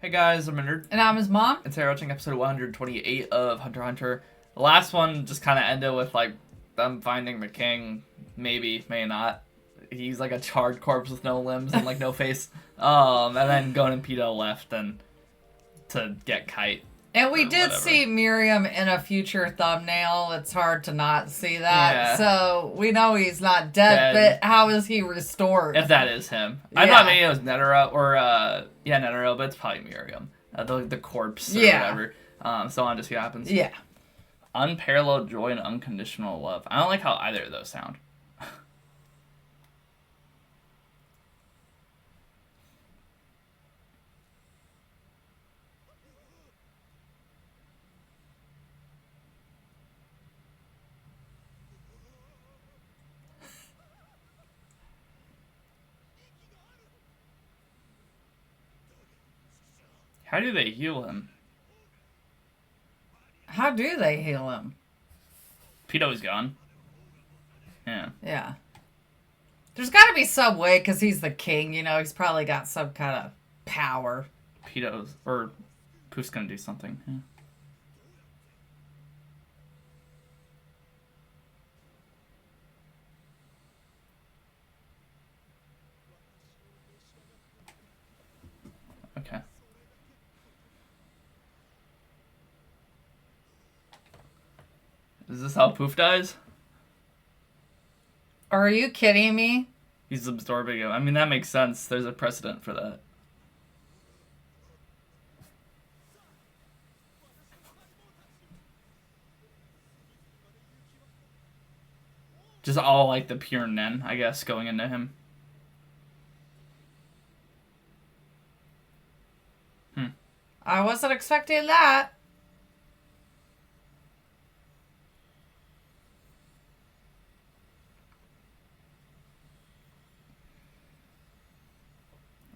Hey guys, I'm Nerd. And I'm his mom. And today we're watching episode 128 of Hunter x Hunter. The last one just kind of ended with, like, them finding the king. Maybe, may not. He's like a charred corpse with no limbs and, like, no face. And then Gon and Pito left and to get Kite. And we did see Meruem in a future thumbnail. It's hard to not see that. Yeah. So we know he's not dead, but how is he restored? If that is him. Yeah. I thought maybe it was Netero, or, Netero, but it's probably Meruem. The corpse or whatever. So on to see what happens. Yeah. Unparalleled joy and unconditional love. I don't like how either of those sound. How do they heal him? How do they heal him? Pito's gone. Yeah. Yeah. There's got to be some way, because he's the king, you know. He's probably got some kind of power. Pito's, or Poof's gonna do something. Yeah. Okay. Is this how Poof dies? Are you kidding me? He's absorbing him. I mean, that makes sense. There's a precedent for that. Just all, like, the pure Nen, I guess, going into him. I wasn't expecting that.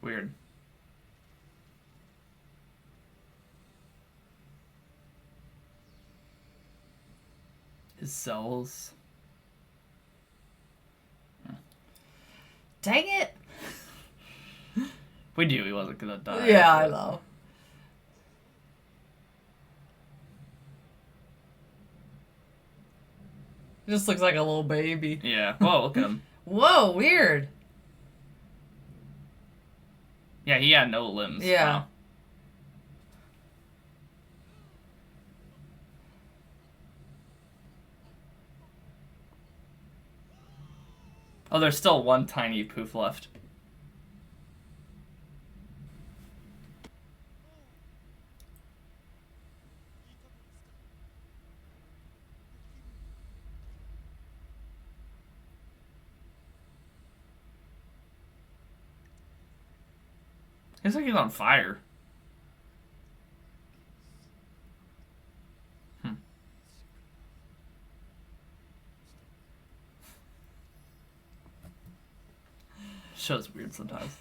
Weird. His cells. Dang it. We knew he wasn't gonna die. Yeah, I know. He just looks like a little baby. Yeah. Whoa, look at him. Whoa, weird. Yeah, he had no limbs. Yeah. Wow. Oh, there's still one tiny Poof left. Looks like he's on fire. Show's weird sometimes.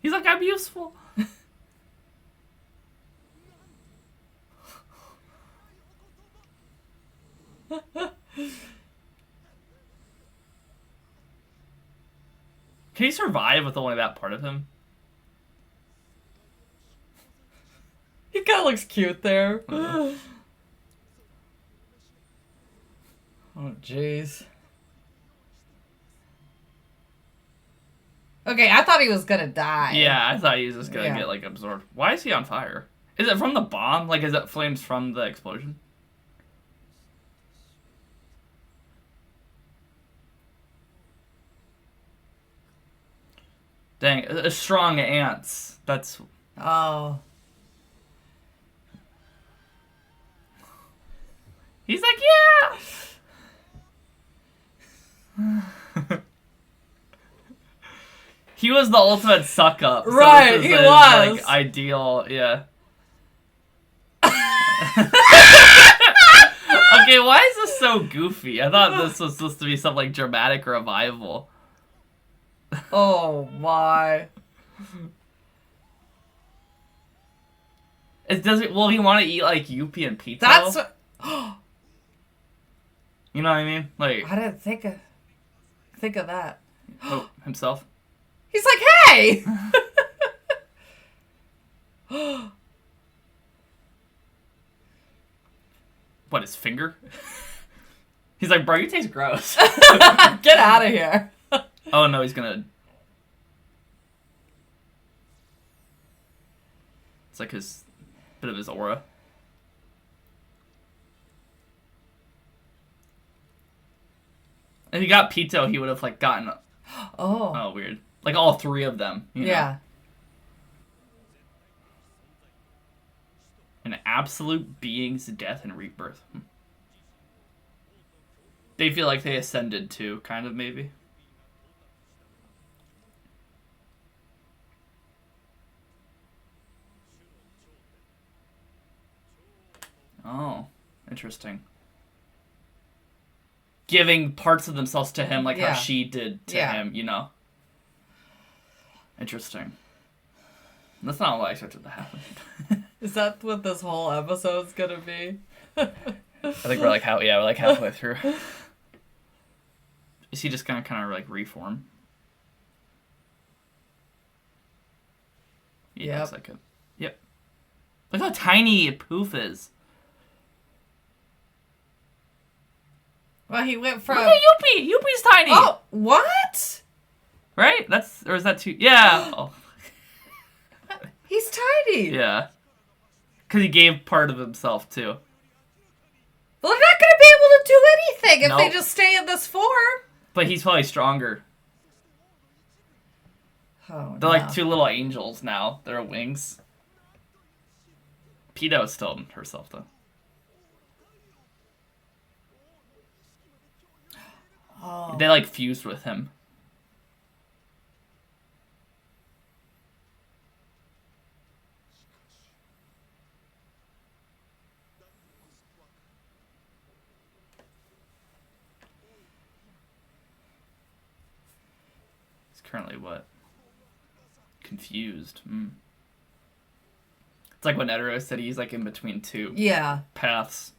He's like, I'm useful. Can he survive with only that part of him? He kind of looks cute there. Oh, jeez. Okay, I thought he was gonna die. Yeah, I thought he was just gonna get, like, absorbed. Why is he on fire? Is it from the bomb? Like, is it flames from the explosion? Dang, strong ants. That's... Oh. He's like, yeah! He was the ultimate suck-up. Right, he was. Like, ideal, yeah. Okay, why is this so goofy? I thought this was supposed to be some, like, dramatic revival. Oh, my. Will he want to eat, like, Yuppie and pizza? That's what... You know what I mean? Like, I didn't think think of that? Oh, himself. He's like, hey! What, his finger? He's like, bro, you taste gross. Get out of here. Oh no, he's gonna... It's like his... bit of his aura. If he got Pito, he would have, like, gotten... Oh, weird. Like, all three of them. You know? Yeah. An absolute being's death and rebirth. They feel like they ascended too, kind of, maybe. Oh, interesting. Giving parts of themselves to him, like how she did to him, you know? Interesting. That's not what I expected to happen. Is that what this whole episode's gonna be? I think we're like we're like halfway through. Is he just gonna kind of like reform? Yeah, looks like it. Yep. Look how tiny Poof is. Well, he went from... Look at Youppi! Youppi's tiny! Oh, what? Right? Or is that too... Yeah. Oh. He's tiny. Yeah. Because he gave part of himself, too. Well, they're not going to be able to do anything if they Nope. just stay in this form. But he's probably stronger. Oh, They're like two little angels now. They're wings. Pito's still herself, though. Oh. They, like, fused with him. He's currently what? Confused. It's like when Netero said he's, like, in between two paths.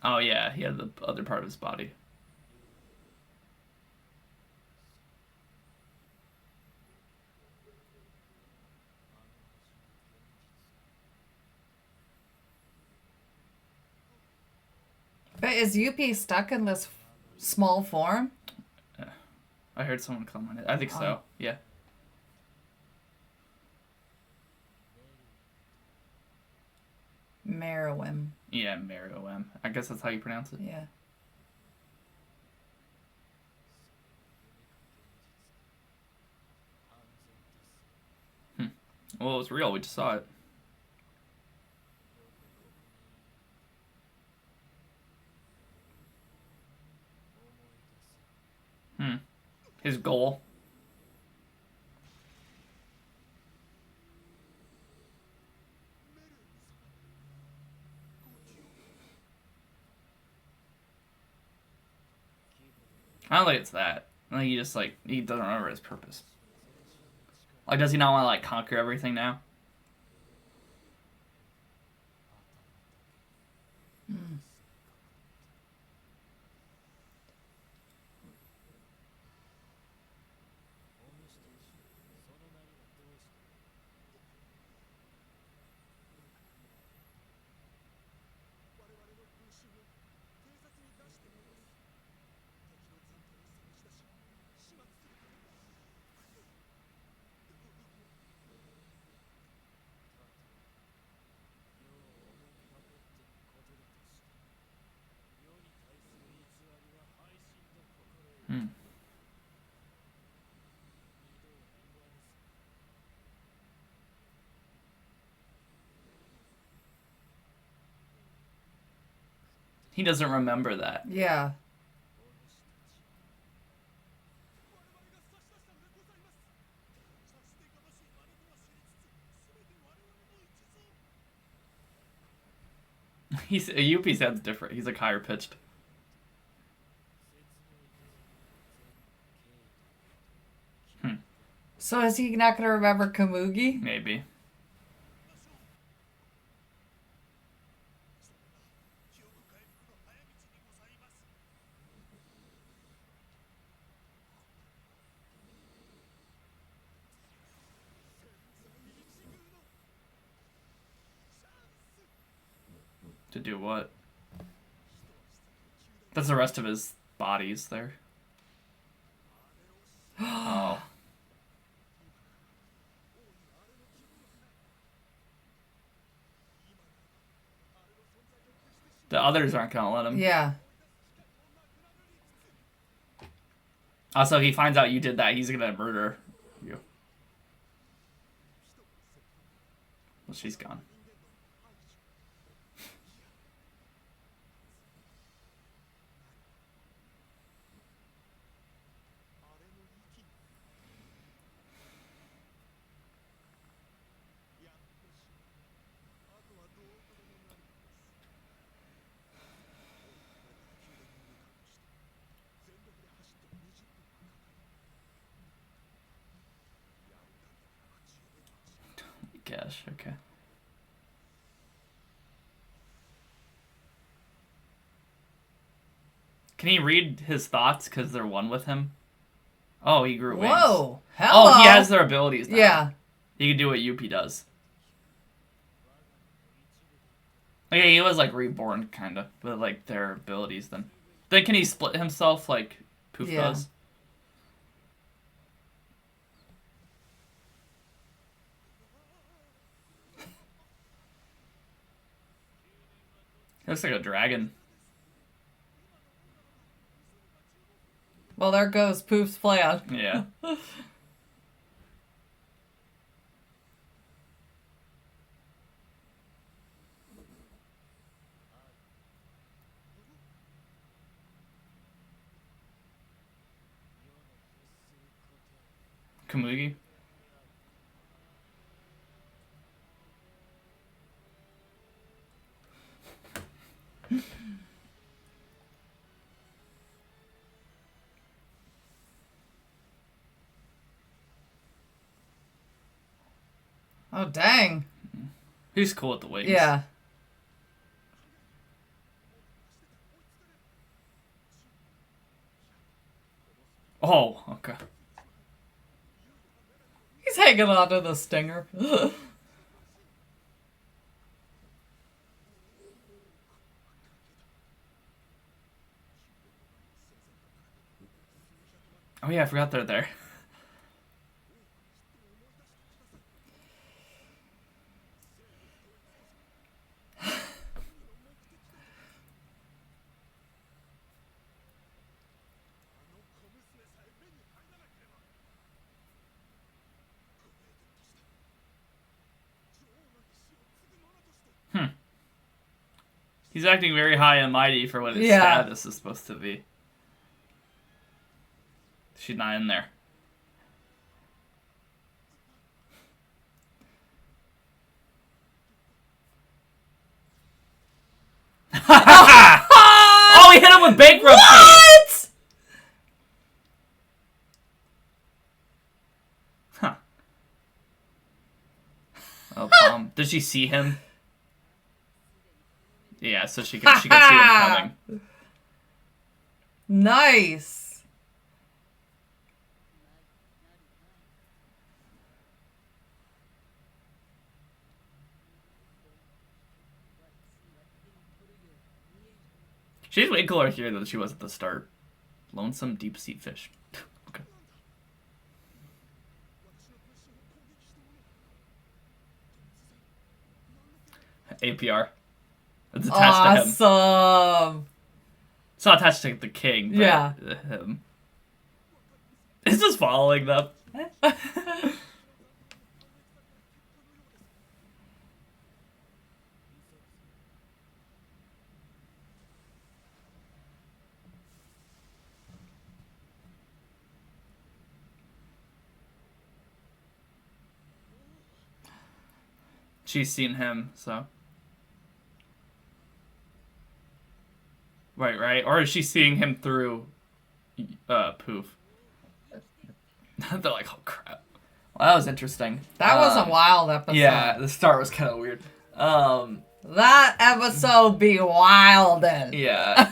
Oh, yeah, he had the other part of his body. But is Youppi stuck in this small form? I heard someone comment it. I think so, yeah. Meruem. Yeah, Meruem. I guess that's how you pronounce it. Yeah. Well, it was real. We just saw it. His goal. I don't think it's that. I think he just, like, he doesn't remember his purpose. Like, does he not want to, like, conquer everything now? He doesn't remember that. Yeah. Yuppie sounds different. He's like higher pitched. So is he not going to remember Kamugi? Maybe. To do what? That's the rest of his bodies there. Oh. The others aren't gonna let him. Yeah. Also, if he finds out you did that, he's gonna murder you. Well, she's gone. Gosh, okay. Can he read his thoughts because they're one with him? Oh, he grew wings. Whoa. Hello. Oh, he has their abilities now. Yeah. He can do what Yuppie does. Okay, he was like reborn, kind of, with like their abilities then. Then can he split himself like Poof does? Looks like a dragon. Well, there goes Poof's plan. Yeah. Kamugi? Oh, dang. He's cool with the wings. Yeah. Oh, okay. He's hanging on to the stinger. Oh yeah, I forgot they're there. He's acting very high and mighty for what his status is supposed to be. She's not in there. Oh, he hit him with bankruptcy! What? Huh. Oh, did she see him? Yeah, so she could see him coming. Nice. She's way cooler here than she was at the start. Lonesome deep sea fish. Okay. APR. It's attached to him. Awesome. It's not attached to the king, but him. It's just following them. She's seen him, so. Right. Or is she seeing him through Poof? They're like, oh crap. Well, that was interesting. That was a wild episode. Yeah, the start was kind of weird. That episode be wildin'. Yeah.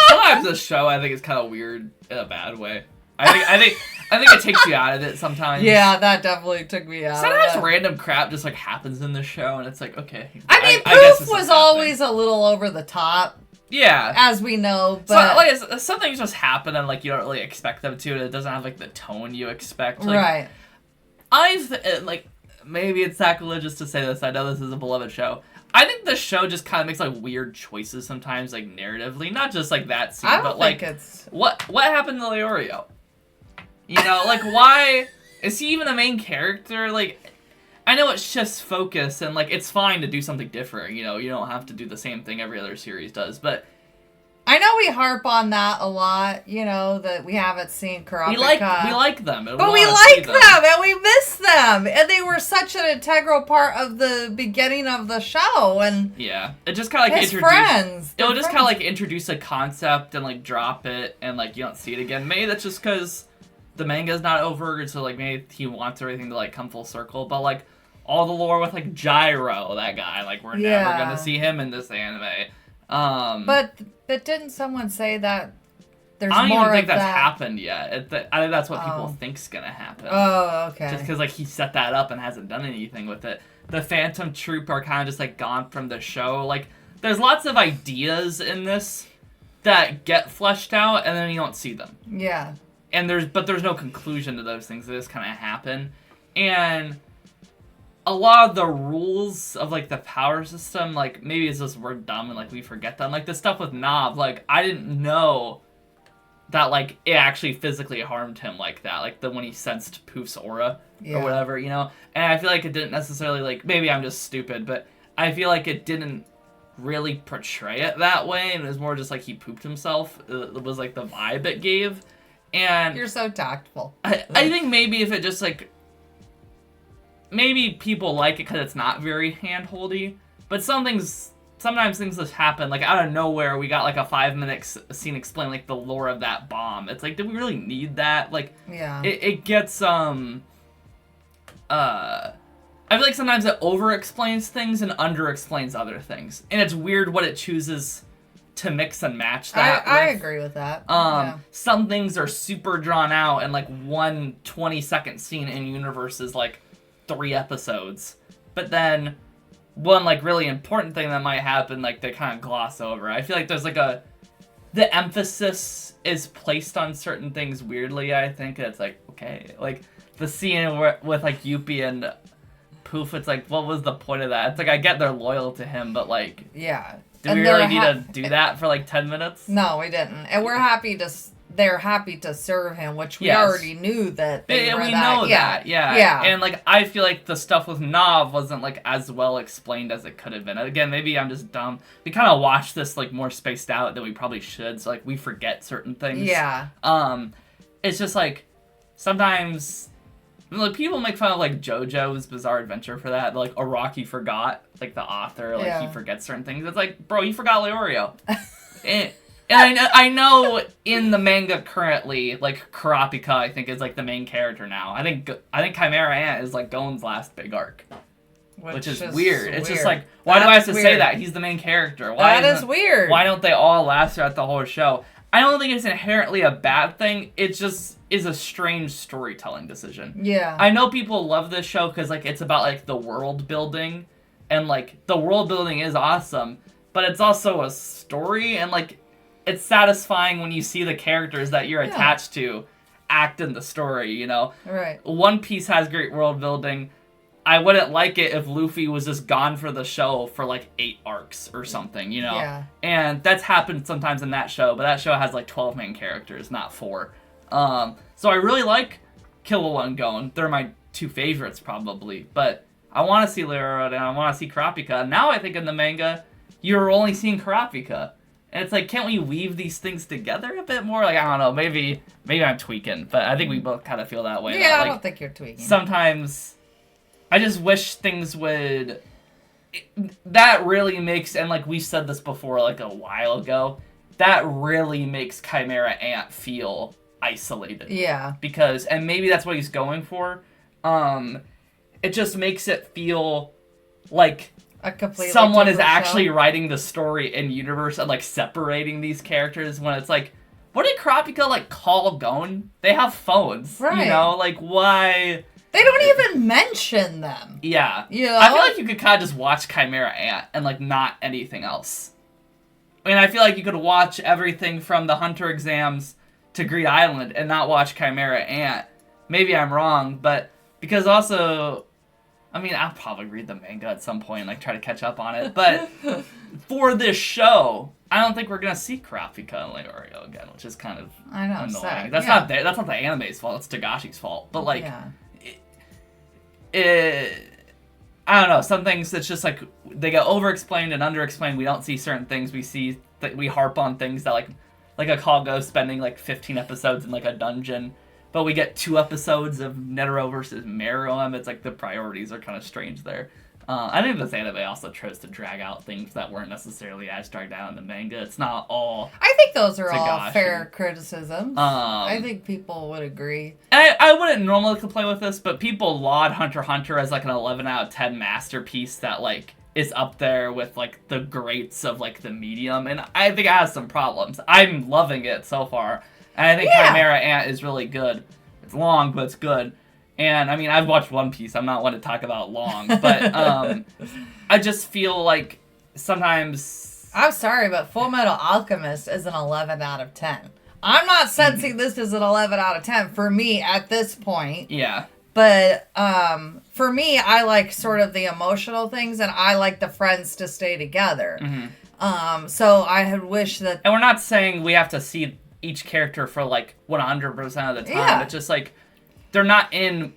Sometimes this show I think is kind of weird in a bad way. I think it takes you out of it sometimes. Yeah, that definitely took me out. Sometimes random crap just like happens in the show, and it's like, okay. I mean, Poof was always a little over the top. Yeah, as we know, but so, like some things just happen and like you don't really expect them to, and it doesn't have like the tone you expect. Like, right. Like maybe it's sacrilegious to say this. I know this is a beloved show. I think the show just kind of makes like weird choices sometimes, like narratively, not just like that scene, but like what happened to Leorio? You know, like why is he even the main character? Like, I know it shifts focus and like it's fine to do something different. You know, you don't have to do the same thing every other series does, but. I know we harp on that a lot, you know, that we haven't seen Kurapika. We like them. But we like them and we miss them. And they were such an integral part of the beginning of the show. And yeah. It just kind of like friends. It would just kind of like introduce a concept and like drop it and like you don't see it again. Maybe that's just because the manga's not over, so like maybe he wants everything to like come full circle. But like all the lore with like Gyro, that guy, like we're never going to see him in this anime. But didn't someone say that there's more of that? I don't even think that's happened yet. I think that's what people think's gonna happen. Oh, okay. Just because like he set that up and hasn't done anything with it. The Phantom Troop are kind of just like gone from the show. Like there's lots of ideas in this that get fleshed out and then you don't see them. Yeah. And there's no conclusion to those things. They just kind of happen. And a lot of the rules of, like, the power system, like, maybe it's just we're dumb and, like, we forget them. Like, the stuff with Nob, like, I didn't know that, like, it actually physically harmed him like that. Like, when he sensed Poof's aura or whatever, you know? And I feel like it didn't necessarily, like, maybe I'm just stupid, but I feel like it didn't really portray it that way. And it was more just, like, he pooped himself. It was, like, the vibe it gave. And you're so tactful. I think maybe if it just, like... Maybe people like it because it's not very hand-holdy, but sometimes things just happen, like, out of nowhere, we got, like, a 5-minute scene explaining, like, the lore of that bomb. It's like, did we really need that? Like, yeah. It gets, I feel like sometimes it over-explains things and under-explains other things. And it's weird what it chooses to mix and match that I agree with that. Some things are super drawn out, and, like, one 20-second scene in universe is, like, 3 episodes, but then one like really important thing that might happen, like they kind of gloss over. I feel like there's like the emphasis is placed on certain things weirdly. I think it's like, okay, like the scene with like Yuppie and Poof, it's like, what was the point of that? It's like I get they're loyal to him, but like, yeah, do we really need to do that for like 10 minutes? No, we didn't, and they're happy to serve him, which we already knew that they were we that. know that, yeah. And, like, I feel like the stuff with Nav wasn't, like, as well explained as it could have been. Again, maybe I'm just dumb. We kind of watched this, like, more spaced out than we probably should, so, like, we forget certain things. Yeah. It's just, like, sometimes... Like, people make fun of, like, JoJo's Bizarre Adventure for that. Like, Araki forgot, like, the author, like, he forgets certain things. It's like, bro, you forgot Leorio. And I know in the manga currently, like, Kurapika, I think, is, like, the main character now. I think Chimera Ant is, like, Gon's last big arc. Which is weird. It's just, like, why do I have to say that? He's the main character. That is weird. Why don't they all last throughout the whole show? I don't think it's inherently a bad thing. It just is a strange storytelling decision. Yeah. I know people love this show because, like, it's about, like, the world building. And, like, the world building is awesome. But it's also a story, and, like... It's satisfying when you see the characters that you're attached to act in the story, you know? Right. One Piece has great world building. I wouldn't like it if Luffy was just gone for the show for, like, 8 arcs or something, you know? Yeah. And that's happened sometimes in that show, but that show has, like, 12 main characters, not 4. So I really like Killua and Gon. They're my 2 favorites, probably. But I want to see Leorio and I want to see Kurapika. Now I think in the manga, you're only seeing Kurapika. And it's like, can't we weave these things together a bit more? Like, I don't know, maybe I'm tweaking, but I think we both kind of feel that way. Yeah, that, like, I don't think you're tweaking. Sometimes, I just wish things would... That really makes, and like we said this before, like a while ago, that really makes Chimera Ant feel isolated. Yeah. Because, and maybe that's what he's going for, it just makes it feel like A completely someone is different actually show. writing the story in universe and, like, separating these characters when it's like, what did Kurapika, like, call Gon? They have phones, Right. you know? Like, why... They don't even mention them. Yeah. You know? I feel like you could kind of just watch Chimera Ant and, like, not anything else. I mean, I feel like you could watch everything from the Hunter exams to Greed Island and not watch Chimera Ant. Maybe I'm wrong, but because also... I mean, I'll probably read the manga at some point and, like, try to catch up on it. But for this show, I don't think we're going to see Kurapika and Leorio again, which is kind of I know, annoying. sad. That's not the anime's fault. It's Togashi's fault. But, like, I don't know. Some things, it's just, like, they get over-explained and under-explained. We don't see certain things. We harp on things that, like a Kago spending, like, 15 episodes in, like, a dungeon. But we get 2 episodes of Netero versus Meruem. It's like the priorities are kind of strange there. I think this anime also tries to drag out things that weren't necessarily as dragged out in the manga. It's not all... I think those are all Togashi. fair criticisms. I think people would agree. And I wouldn't normally complain with this, but people laud Hunter x Hunter as like an 11 out of 10 masterpiece that like is up there with like the greats of like the medium. And I think it has some problems. I'm loving it so far. And I think Chimera Ant is really good. It's long, but it's good. And, I mean, I've watched One Piece. I'm not one to talk about long. But I just feel like sometimes... I'm sorry, but Full Metal Alchemist is an 11 out of 10. I'm not sensing this as an 11 out of 10 for me at this point. Yeah. But for me, I like sort of the emotional things, and I like the friends to stay together. Mm-hmm. So I had wished that... And we're not saying we have to see each character for like 100% of the time. Yeah. It's just like they're not in.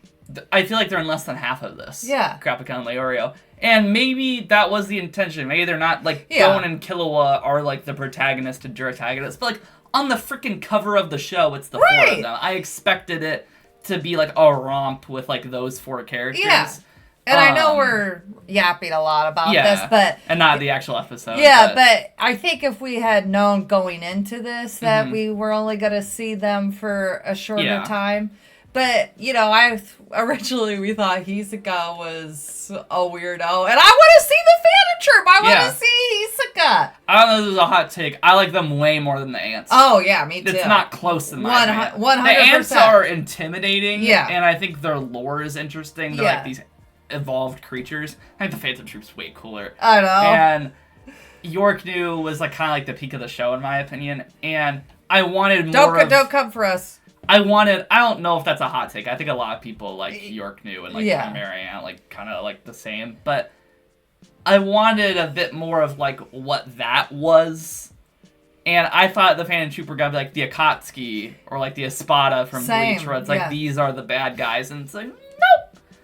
I feel like they're in less than half of this. Yeah. Kurapika and Leorio. And maybe that was the intention. Maybe they're not like Gon and Killua are like the protagonist and antagonists, but like on the freaking cover of the show, it's the 4 of them. I expected it to be like a romp with like those 4 characters. Yeah. And I know we're yapping a lot about this, but... And not the actual episode. Yeah, but I think if we had known going into this that we were only going to see them for a shorter time. But, you know, originally we thought Hisoka was a weirdo. And I want to see the Phantom Troop! I want to see Hisoka! I don't know if this is a hot take. I like them way more than the ants. Oh, yeah, me too. It's not close in my opinion. 100%. The ants are intimidating. Yeah. And I think their lore is interesting. They're like these evolved creatures. I think the Phantom Troop's way cooler. I know. And York New was like kind of like the peak of the show in my opinion. And I wanted more Don't come for us. I don't know if that's a hot take. I think a lot of people like York New and like Chimera Ant like kind of like the same. But I wanted a bit more of like what that was. And I thought the Phantom Troop were gonna be like the Akatsuki or like the Espada from Bleach, where it's like these are the bad guys, and it's like nope.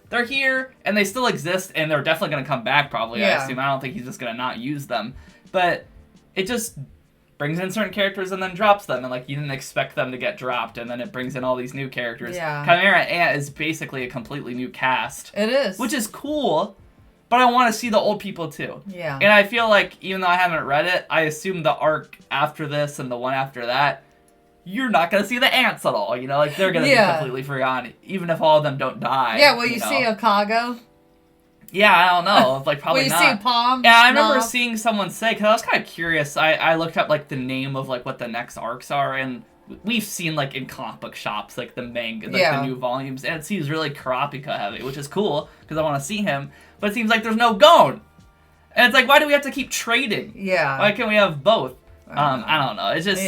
They're here, and they still exist, and they're definitely going to come back, probably, I assume. I don't think he's just going to not use them. But it just brings in certain characters and then drops them, and, like, you didn't expect them to get dropped, and then it brings in all these new characters. Yeah. Chimera Ant is basically a completely new cast. It is. Which is cool, but I want to see the old people, too. Yeah. And I feel like, even though I haven't read it, I assume the arc after this and the one after that, you're not going to see the ants at all, you know? Like, they're going to be completely forgotten, even if all of them don't die. Yeah, will you see Okago? Yeah, I don't know. Like, probably will you not. see Palm? Yeah, I remember seeing someone say, because I was kind of curious, I looked up, like, the name of, like, what the next arcs are, and we've seen, like, in comic book shops, like, the manga, like, the new volumes, and it seems really Kurapika heavy, which is cool, because I want to see him, but it seems like there's no Gon. And it's like, why do we have to keep trading? Yeah. Why can't we have both? I don't know. It's just...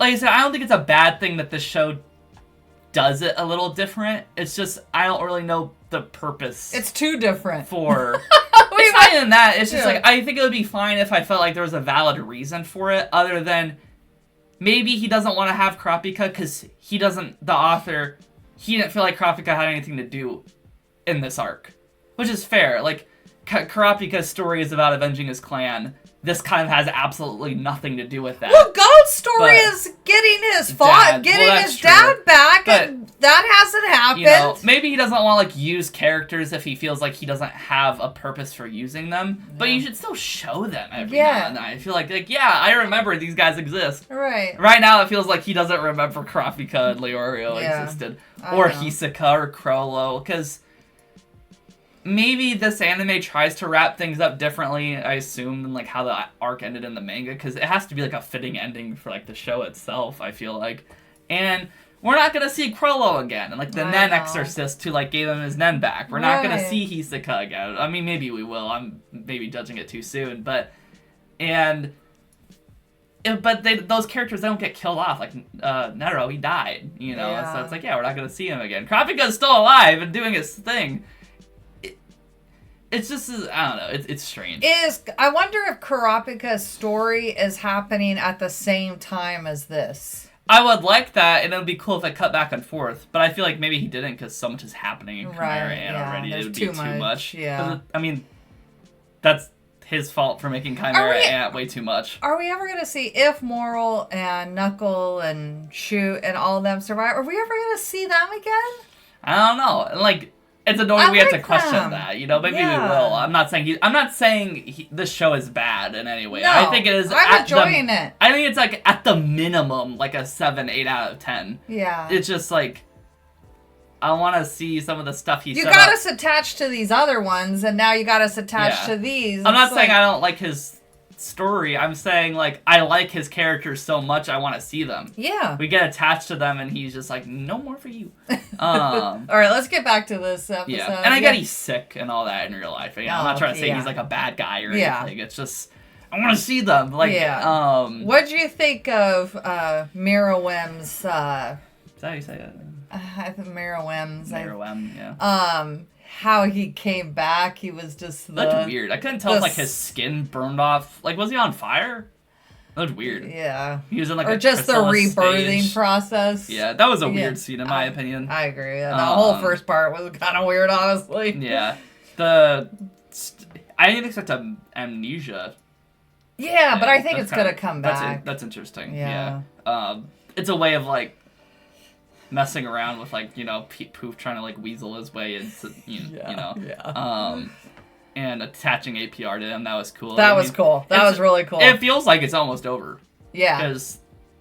like I said, I don't think it's a bad thing that this show does it a little different. It's just, I don't really know the purpose. It's too different. For... it's not even that. It's just like, I think it would be fine if I felt like there was a valid reason for it, other than maybe he doesn't want to have Kurapika because he doesn't, the author, he didn't feel like Kurapika had anything to do in this arc. Which is fair. Like, Kurapika's story is about avenging his clan. This kind of has absolutely nothing to do with that. Well, Gon Naruto's story is getting his dad back, and that hasn't happened. You know, maybe he doesn't want to, like, use characters if he feels like he doesn't have a purpose for using them, but you should still show them every now and then. I feel like, yeah, I remember these guys exist. Right. Right now, it feels like he doesn't remember Kurapika and Leorio existed. Or Hisoka or Crollo, because maybe this anime tries to wrap things up differently, I assume, than, like, how the arc ended in the manga, because it has to be, like, a fitting ending for, like, the show itself, I feel like. And we're not going to see Crollo again, and, like, the Nen Exorcist who, like, gave him his Nen back. We're not going to see Hisoka again. I mean, maybe we will. I'm maybe judging it too soon, but... But those characters, they don't get killed off. Like, Nero, he died, you know? So it's like, we're not going to see him again. Kurapika's still alive and doing his thing. It's just, I don't know, it's strange. I wonder if Kurapika's story is happening at the same time as this. I would like that, and it would be cool if it cut back and forth. But I feel like maybe he didn't because so much is happening in Chimera Ant already. It would be too much. Yeah. I mean, that's his fault for making Chimera Ant way too much. Are we ever going to see if Moral and Knuckle and Shoot and all of them survive? Are we ever going to see them again? I don't know. Like, it's annoying we have to question that, you know. Maybe we will. I'm not saying this show is bad in any way. No, I think it is. I'm enjoying it. I think it's like at the minimum like a 7, 8 out of 10. Yeah. It's just like I want to see some of the stuff he. You got us attached to these other ones, and now you got us attached to these. I'm not saying I don't like his story. I'm saying, like, I like his characters so much I want to see them. Yeah. We get attached to them, and he's just like, no more for you. All right, let's get back to this episode. Yeah, and I get he's sick and all that in real life. You know, I'm not trying to say he's like a bad guy or anything. It's just, I want to see them. Like, what do you think of Meruem's, is that how you say it? I think Meruem's. Meruem, yeah. How he came back, he was just That's weird. I couldn't tell if, like, his skin burned off. Like, was he on fire? That was weird. Yeah. He was in, like, or just the rebirthing process. Yeah, that was a weird scene, in my opinion. I agree. The whole first part was kind of weird, honestly. Yeah. I didn't expect Amnesia. Yeah, but I think it's going to come back. That's interesting. Yeah. It's a way of, like, messing around with, like, you know, Poof trying to, like, weasel his way into, you know. Yeah. And attaching APR to him, that was cool. That was cool. That was really cool. It feels like it's almost over. Yeah. Because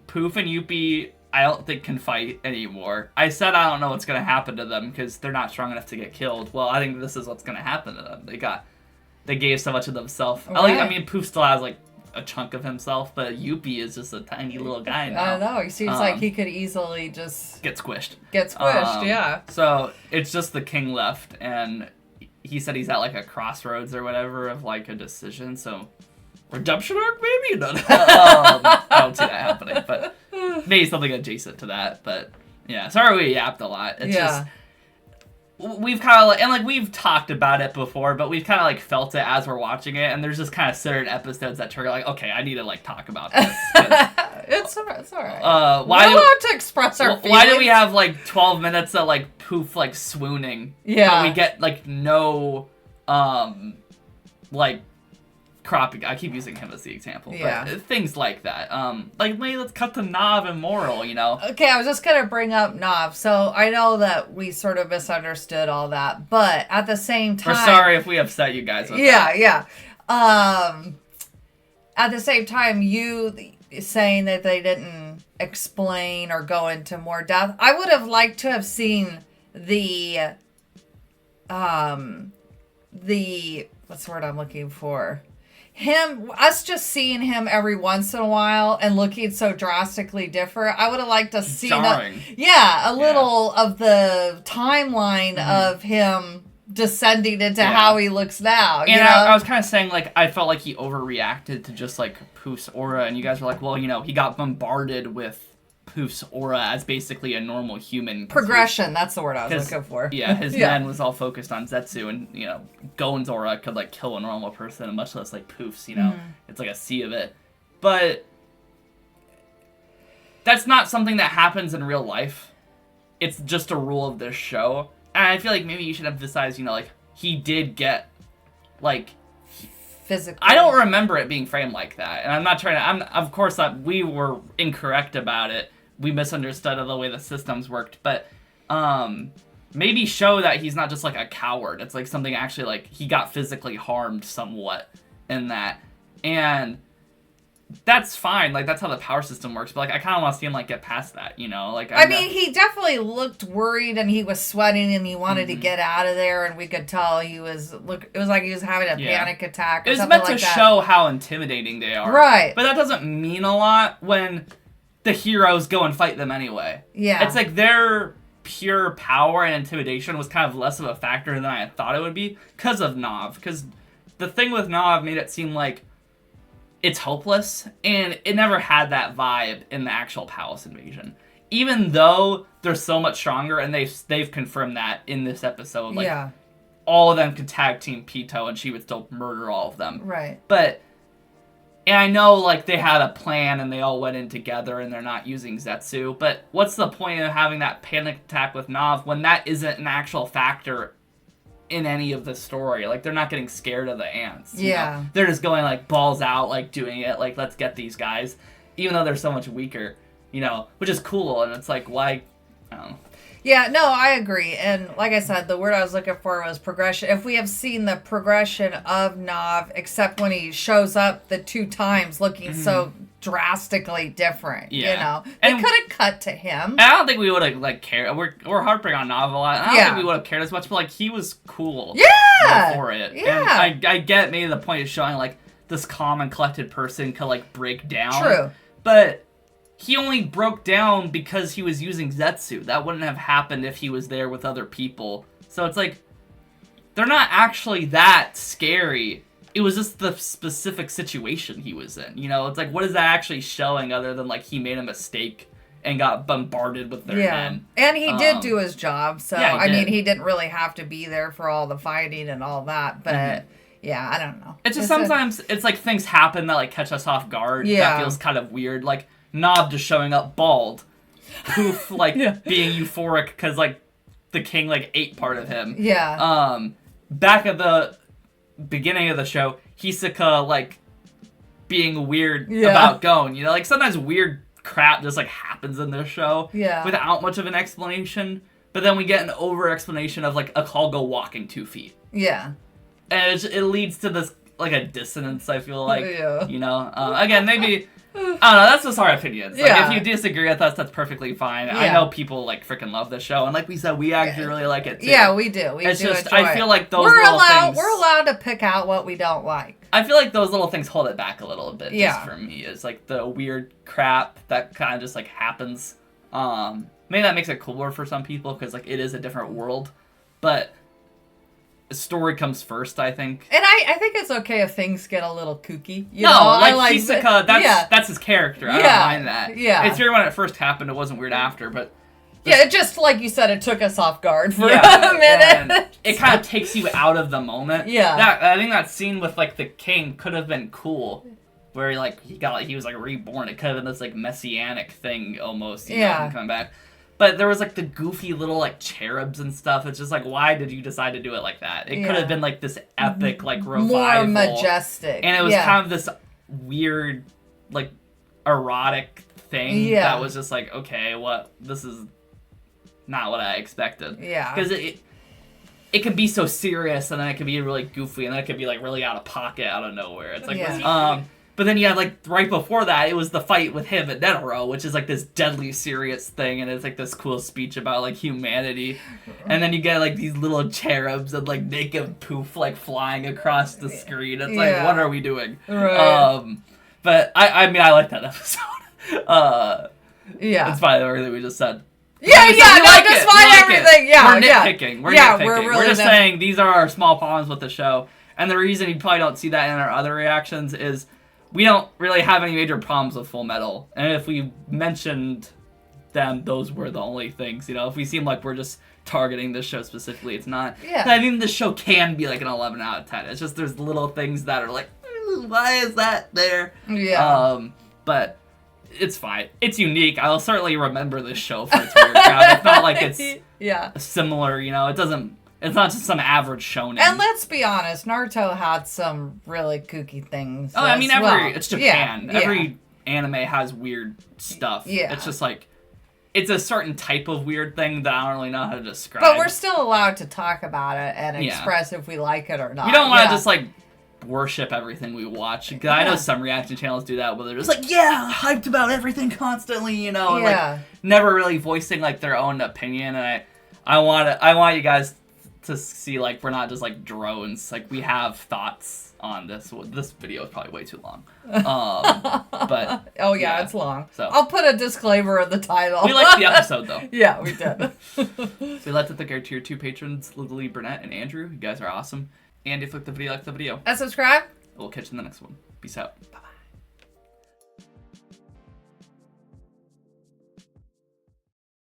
Poof and Yuppie, I don't think can fight anymore. I said I don't know what's going to happen to them because they're not strong enough to get killed. Well, I think this is what's going to happen to them. They gave so much of themselves. Right. I mean, Poof still has, like, a chunk of himself, but Yuppie is just a tiny little guy now. I know. He seems like he could easily just get squished. Yeah. So it's just the king left, and he said he's at, like, a crossroads or whatever of, like, a decision. So redemption arc, maybe. No, I don't see that happening, but maybe something adjacent to that. But yeah, sorry we yapped a lot. It's just. We've kind of, like, and, like, we've talked about it before, but we've kind of, like, felt it as we're watching it, and there's just kind of certain episodes that trigger, like, okay, I need to, like, talk about this. It's all right. We're allowed to express our feelings. Why do we have, like, 12 minutes of, like, Poof, like, swooning? Yeah. But we get, like, no, like, Kurapika. I keep using him as the example. Yeah. But things like that. Like, maybe let's cut to Nav and Moral, you know? Okay, I was just going to bring up Nav. So I know that we sort of misunderstood all that, but at the same time... We're sorry if we upset you guys with that. Yeah. At the same time, you saying that they didn't explain or go into more depth, I would have liked to have seen the what's the word I'm looking for? Us just seeing him every once in a while and looking so drastically different. I would have liked to see a little of the timeline of him descending into how he looks now. And I was kind of saying, like, I felt like he overreacted to just, like, Poof's aura, and you guys were like, well, you know, he got bombarded with Poof's aura as basically a normal human. Progression, that's the word I was looking for. Yeah, his man was all focused on Zetsu, and, you know, Gon's aura could, like, kill a normal person, much less, like, Poof's, you know? It's like a sea of it. But that's not something that happens in real life. It's just a rule of this show. And I feel like maybe you should emphasize, you know, like, he did get, like... physically. I don't remember it being framed like that, and I'm not trying to. Of course, we were incorrect about it. We misunderstood the way the systems worked, but maybe show that he's not just like a coward. It's like something actually like he got physically harmed somewhat in that, and that's fine. Like that's how the power system works. But like I kind of want to see him like get past that, you know? Like I mean, he definitely looked worried and he was sweating and he wanted to get out of there, and we could tell he was it was like he was having a panic attack. Or it was something meant like to that. show how intimidating they are, right? But that doesn't mean a lot when the heroes go and fight them anyway. Yeah, it's like their pure power and intimidation was kind of less of a factor than I thought it would be because of Nav. Because the thing with Nav made it seem like it's hopeless, and it never had that vibe in the actual Palace invasion. Even though they're so much stronger, and they've confirmed that in this episode. Like, all of them could tag team Pito, and she would still murder all of them. Right. But, and I know, like, they had a plan, and they all went in together, and they're not using Zetsu, but what's the point of having that panic attack with Nav when that isn't an actual factor in any of the story? Like, they're not getting scared of the ants. You know? They're just going, like, balls out, like, doing it, like, let's get these guys, even though they're so much weaker, you know, which is cool, and it's like, why, I don't know. Yeah, no, I agree. And like I said, the word I was looking for was progression. If we have seen the progression of Nav, except when he shows up the 2 times looking so drastically different, you know. They could have cut to him. I don't think we would have, like, cared. We're harping on Nav a lot. I don't think we would have cared as much, but, like, he was cool before it. Yeah. And I get maybe the point is showing, like, this calm and collected person could, like, break down. True. But he only broke down because he was using Zetsu. That wouldn't have happened if he was there with other people. So it's like, they're not actually that scary. It was just the specific situation he was in. You know, it's like, what is that actually showing other than, like, he made a mistake and got bombarded with their men? And he did do his job. So, I did. mean, he didn't really have to be there for all the fighting and all that. But, yeah, I don't know. It's just sometimes, it's like things happen that, like, catch us off guard. That feels kind of weird. Like, Nob just showing up bald. Poof, like, being euphoric because, like, the king, like, ate part of him. Back at the beginning of the show, Hisoka, like, being weird about Gon. You know, like, sometimes weird crap just, like, happens in this show without much of an explanation. But then we get an over-explanation of, like, a call go walking 2 feet. And it leads to this, like, a dissonance, I feel like. You know? Again, maybe... I don't know, that's just our opinions. Like, if you disagree with us, that's perfectly fine. I know people, like, freaking love this show, and like we said, we actually really like it, too. Yeah, we do. We it's do just, enjoy I feel it. like those little things... We're allowed to pick out what we don't like. I feel like those little things hold it back a little bit, just for me. It's like the weird crap that kind of just, like, happens. Maybe that makes it cooler for some people, because, like, it is a different world, but... story comes first, I think. And I think it's okay if things get a little kooky. You know? like Hisoka, that's his character. I don't mind that. It's weird when it first happened. It wasn't weird after, but... it just, like you said, it took us off guard for a minute. It kind of takes you out of the moment. I think that scene with, like, the king could have been cool. Where, he was, like, reborn. It could have been this, like, messianic thing, almost. You know, him coming back. But there was, like, the goofy little, like, cherubs and stuff. It's just like, why did you decide to do it like that? It could have been, like, this epic, like, revival. More majestic. And it was kind of this weird, like, erotic thing that was just like, okay, this is not what I expected. Because it could be so serious, and then it could be really goofy, and then it could be, like, really out of pocket, out of nowhere. It's like, but then you had, like, right before that, it was the fight with him at Netero, which is, like, this deadly serious thing, and it's, like, this cool speech about, like, humanity. And then you get, like, these little cherubs and, like, naked poof, like, flying across the screen. It's like, what are we doing? But, I mean, I like that episode. It's fine, everything we just said. That's fine, everything. We're nitpicking. We're nitpicking. We're really just saying these are our small problems with the show. And the reason you probably don't see that in our other reactions is... we don't really have any major problems with Full Metal, and if we mentioned them, those were the only things, you know? If we seem like we're just targeting this show specifically, it's not. I mean, this show can be like an 11 out of 10. It's just there's little things that are like, why is that there? But it's fine. It's unique. I'll certainly remember this show for its weird crowd. It's not like it's similar, you know? It doesn't It's not just some average shonen. And let's be honest, Naruto had some really kooky things. Oh, I mean, it's Japan. Yeah, every anime has weird stuff. Yeah. It's just like, it's a certain type of weird thing that I don't really know how to describe. But we're still allowed to talk about it and express if we like it or not. We don't want to just, like, worship everything we watch. I know some reaction channels do that, where they're just like, hyped about everything constantly, you know, and, like, never really voicing, like, their own opinion. And I want you guys to see, like, we're not just, like, drones. Like, we have thoughts on this. This video is probably way too long. But it's long. So I'll put a disclaimer in the title. We liked the episode, though. Yeah, we did. So we'd like to thank our tier 2 patrons, Lily, Burnett, and Andrew. You guys are awesome. And if you like the video, And subscribe. We'll catch you in the next one. Peace out. Bye-bye.